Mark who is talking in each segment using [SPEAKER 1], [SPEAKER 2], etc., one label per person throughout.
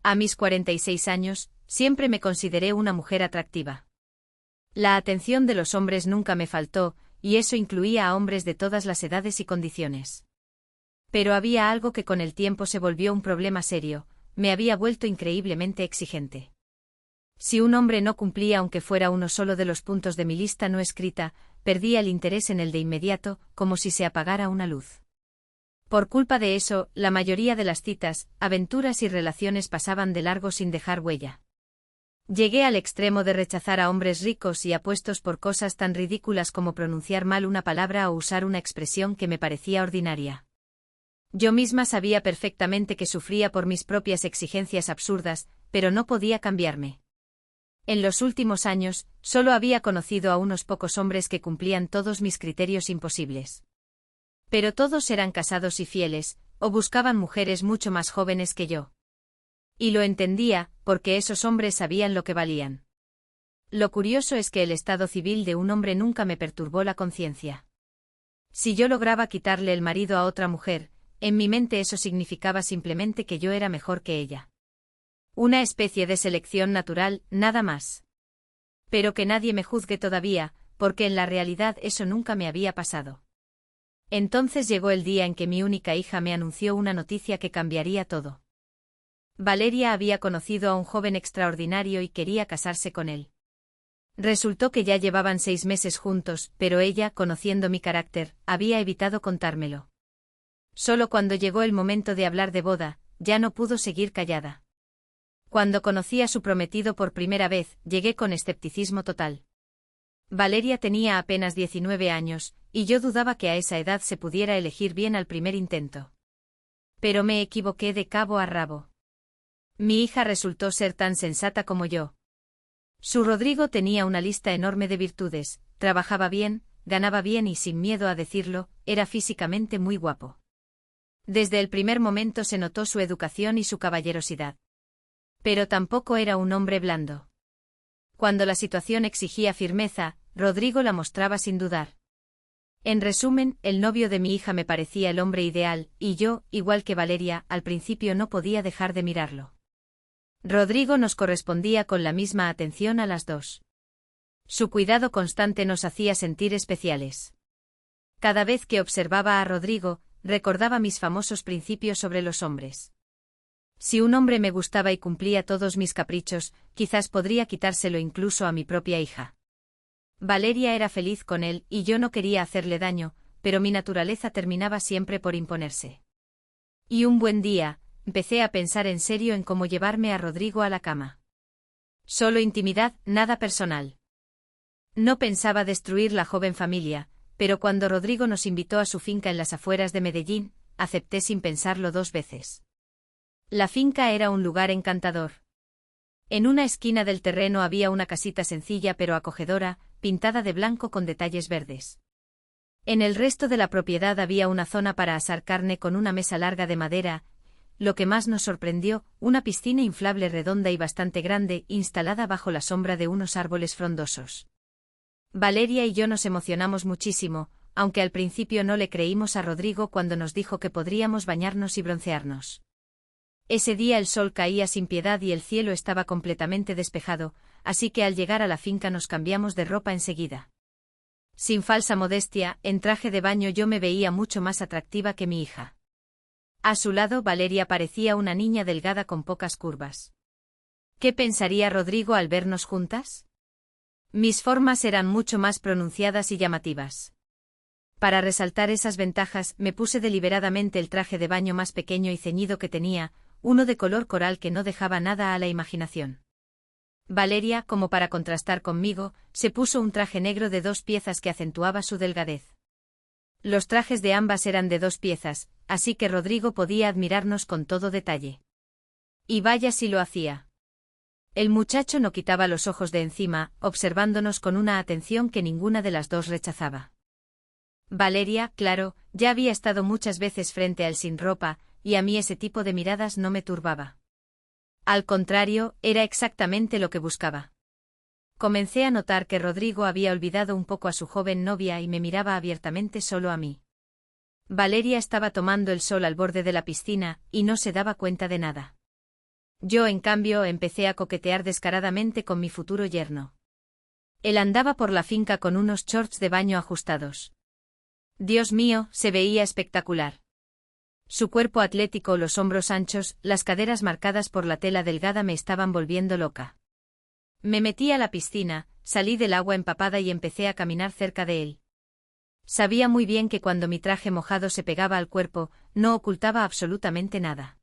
[SPEAKER 1] A mis 46 años, siempre me consideré una mujer atractiva. La atención de los hombres nunca me faltó, y eso incluía a hombres de todas las edades y condiciones. Pero había algo que con el tiempo se volvió un problema serio: me había vuelto increíblemente exigente. Si un hombre no cumplía aunque fuera uno solo de los puntos de mi lista no escrita, perdía el interés en él de inmediato, como si se apagara una luz. Por culpa de eso, la mayoría de las citas, aventuras y relaciones pasaban de largo sin dejar huella. Llegué al extremo de rechazar a hombres ricos y apuestos por cosas tan ridículas como pronunciar mal una palabra o usar una expresión que me parecía ordinaria. Yo misma sabía perfectamente que sufría por mis propias exigencias absurdas, pero no podía cambiarme. En los últimos años, solo había conocido a unos pocos hombres que cumplían todos mis criterios imposibles. Pero todos eran casados y fieles, o buscaban mujeres mucho más jóvenes que yo. Y lo entendía, porque esos hombres sabían lo que valían. Lo curioso es que el estado civil de un hombre nunca me perturbó la conciencia. Si yo lograba quitarle el marido a otra mujer, en mi mente eso significaba simplemente que yo era mejor que ella. Una especie de selección natural, nada más. Pero que nadie me juzgue todavía, porque en la realidad eso nunca me había pasado. Entonces llegó el día en que mi única hija me anunció una noticia que cambiaría todo. Valeria había conocido a un joven extraordinario y quería casarse con él. Resultó que ya llevaban 6 meses juntos, pero ella, conociendo mi carácter, había evitado contármelo. Solo cuando llegó el momento de hablar de boda, ya no pudo seguir callada. Cuando conocí a su prometido por primera vez, llegué con escepticismo total. Valeria tenía apenas 19 años, y yo dudaba que a esa edad se pudiera elegir bien al primer intento. Pero me equivoqué de cabo a rabo. Mi hija resultó ser tan sensata como yo. Su Rodrigo tenía una lista enorme de virtudes: trabajaba bien, ganaba bien y, sin miedo a decirlo, era físicamente muy guapo. Desde el primer momento se notó su educación y su caballerosidad. Pero tampoco era un hombre blando. Cuando la situación exigía firmeza, Rodrigo la mostraba sin dudar. En resumen, el novio de mi hija me parecía el hombre ideal, y yo, igual que Valeria, al principio no podía dejar de mirarlo. Rodrigo nos correspondía con la misma atención a las dos. Su cuidado constante nos hacía sentir especiales. Cada vez que observaba a Rodrigo, recordaba mis famosos principios sobre los hombres. Si un hombre me gustaba y cumplía todos mis caprichos, quizás podría quitárselo incluso a mi propia hija. Valeria era feliz con él y yo no quería hacerle daño, pero mi naturaleza terminaba siempre por imponerse. Y un buen día, empecé a pensar en serio en cómo llevarme a Rodrigo a la cama. Solo intimidad, nada personal. No pensaba destruir la joven familia, pero cuando Rodrigo nos invitó a su finca en las afueras de Medellín, acepté sin pensarlo 2 veces. La finca era un lugar encantador. En una esquina del terreno había una casita sencilla pero acogedora, pintada de blanco con detalles verdes. En el resto de la propiedad había una zona para asar carne con una mesa larga de madera. Lo que más nos sorprendió, una piscina inflable redonda y bastante grande, instalada bajo la sombra de unos árboles frondosos. Valeria y yo nos emocionamos muchísimo, aunque al principio no le creímos a Rodrigo cuando nos dijo que podríamos bañarnos y broncearnos. Ese día el sol caía sin piedad y el cielo estaba completamente despejado, así que al llegar a la finca nos cambiamos de ropa enseguida. Sin falsa modestia, en traje de baño yo me veía mucho más atractiva que mi hija. A su lado Valeria parecía una niña delgada con pocas curvas. ¿Qué pensaría Rodrigo al vernos juntas? Mis formas eran mucho más pronunciadas y llamativas. Para resaltar esas ventajas, me puse deliberadamente el traje de baño más pequeño y ceñido que tenía, uno de color coral que no dejaba nada a la imaginación. Valeria, como para contrastar conmigo, se puso un traje negro de 2 piezas que acentuaba su delgadez. Los trajes de ambas eran de 2 piezas, así que Rodrigo podía admirarnos con todo detalle. Y vaya si lo hacía. El muchacho no quitaba los ojos de encima, observándonos con una atención que ninguna de las dos rechazaba. Valeria, claro, ya había estado muchas veces frente a él sin ropa, y a mí ese tipo de miradas no me turbaba. Al contrario, era exactamente lo que buscaba. Comencé a notar que Rodrigo había olvidado un poco a su joven novia y me miraba abiertamente solo a mí. Valeria estaba tomando el sol al borde de la piscina, y no se daba cuenta de nada. Yo, en cambio, empecé a coquetear descaradamente con mi futuro yerno. Él andaba por la finca con unos shorts de baño ajustados. Dios mío, se veía espectacular. Su cuerpo atlético, los hombros anchos, las caderas marcadas por la tela delgada me estaban volviendo loca. Me metí a la piscina, salí del agua empapada y empecé a caminar cerca de él. Sabía muy bien que cuando mi traje mojado se pegaba al cuerpo, no ocultaba absolutamente nada.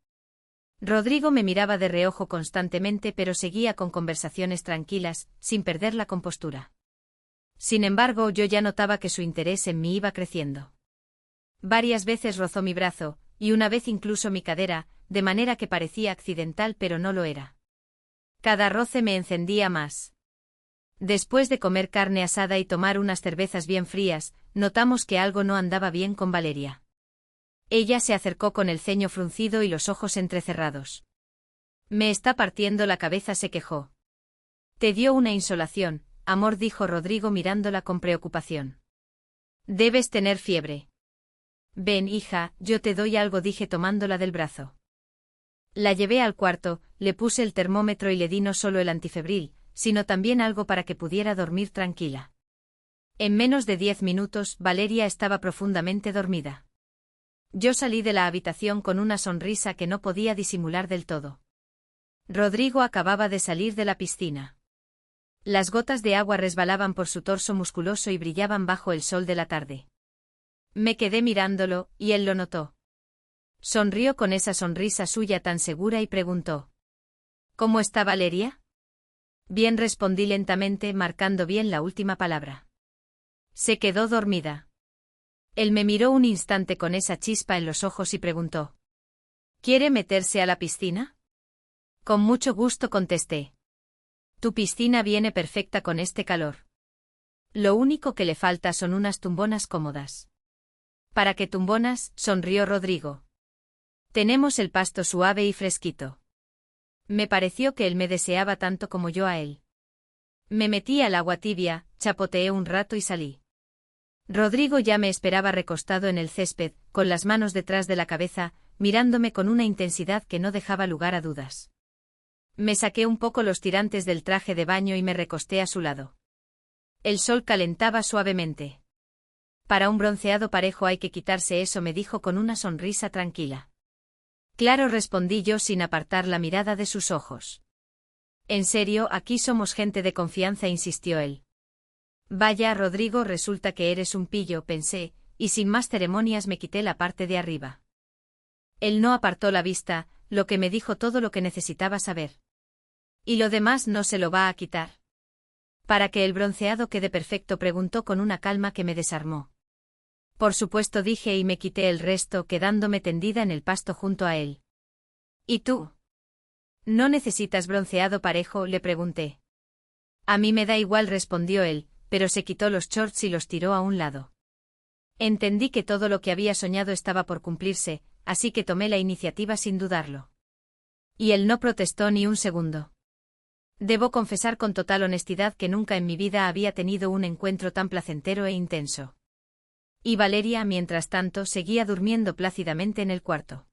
[SPEAKER 1] Rodrigo me miraba de reojo constantemente, pero seguía con conversaciones tranquilas, sin perder la compostura. Sin embargo, yo ya notaba que su interés en mí iba creciendo. Varias veces rozó mi brazo, y una vez incluso mi cadera, de manera que parecía accidental pero no lo era. Cada roce me encendía más. Después de comer carne asada y tomar unas cervezas bien frías, notamos que algo no andaba bien con Valeria. Ella se acercó con el ceño fruncido y los ojos entrecerrados. Me está partiendo la cabeza, se quejó. Te dio una insolación, amor, dijo Rodrigo mirándola con preocupación. Debes tener fiebre. Ven, hija, yo te doy algo, dije tomándola del brazo. La llevé al cuarto, le puse el termómetro y le di no solo el antifebril, sino también algo para que pudiera dormir tranquila. En menos de 10 minutos, Valeria estaba profundamente dormida. Yo salí de la habitación con una sonrisa que no podía disimular del todo. Rodrigo acababa de salir de la piscina. Las gotas de agua resbalaban por su torso musculoso y brillaban bajo el sol de la tarde. Me quedé mirándolo, y él lo notó. Sonrió con esa sonrisa suya tan segura y preguntó: ¿Cómo está Valeria? Bien, respondí lentamente, marcando bien la última palabra. Se quedó dormida. Él me miró un instante con esa chispa en los ojos y preguntó: ¿Quiere meterse a la piscina? Con mucho gusto, contesté. Tu piscina viene perfecta con este calor. Lo único que le falta son unas tumbonas cómodas. ¿Para qué tumbonas?, sonrió Rodrigo. Tenemos el pasto suave y fresquito. Me pareció que él me deseaba tanto como yo a él. Me metí al agua tibia, chapoteé un rato y salí. Rodrigo ya me esperaba recostado en el césped, con las manos detrás de la cabeza, mirándome con una intensidad que no dejaba lugar a dudas. Me saqué un poco los tirantes del traje de baño y me recosté a su lado. El sol calentaba suavemente. Para un bronceado parejo hay que quitarse eso, me dijo con una sonrisa tranquila. Claro, respondí yo sin apartar la mirada de sus ojos. En serio, aquí somos gente de confianza, insistió él. Vaya, Rodrigo, resulta que eres un pillo, pensé, y sin más ceremonias me quité la parte de arriba. Él no apartó la vista, lo que me dijo todo lo que necesitaba saber. ¿Y lo demás no se lo va a quitar? Para que el bronceado quede perfecto, preguntó con una calma que me desarmó. Por supuesto, dije y me quité el resto, quedándome tendida en el pasto junto a él. ¿Y tú? ¿No necesitas bronceado parejo?, le pregunté. A mí me da igual, respondió él, pero se quitó los shorts y los tiró a un lado. Entendí que todo lo que había soñado estaba por cumplirse, así que tomé la iniciativa sin dudarlo. Y él no protestó ni un segundo. Debo confesar con total honestidad que nunca en mi vida había tenido un encuentro tan placentero e intenso. Y Valeria, mientras tanto, seguía durmiendo plácidamente en el cuarto.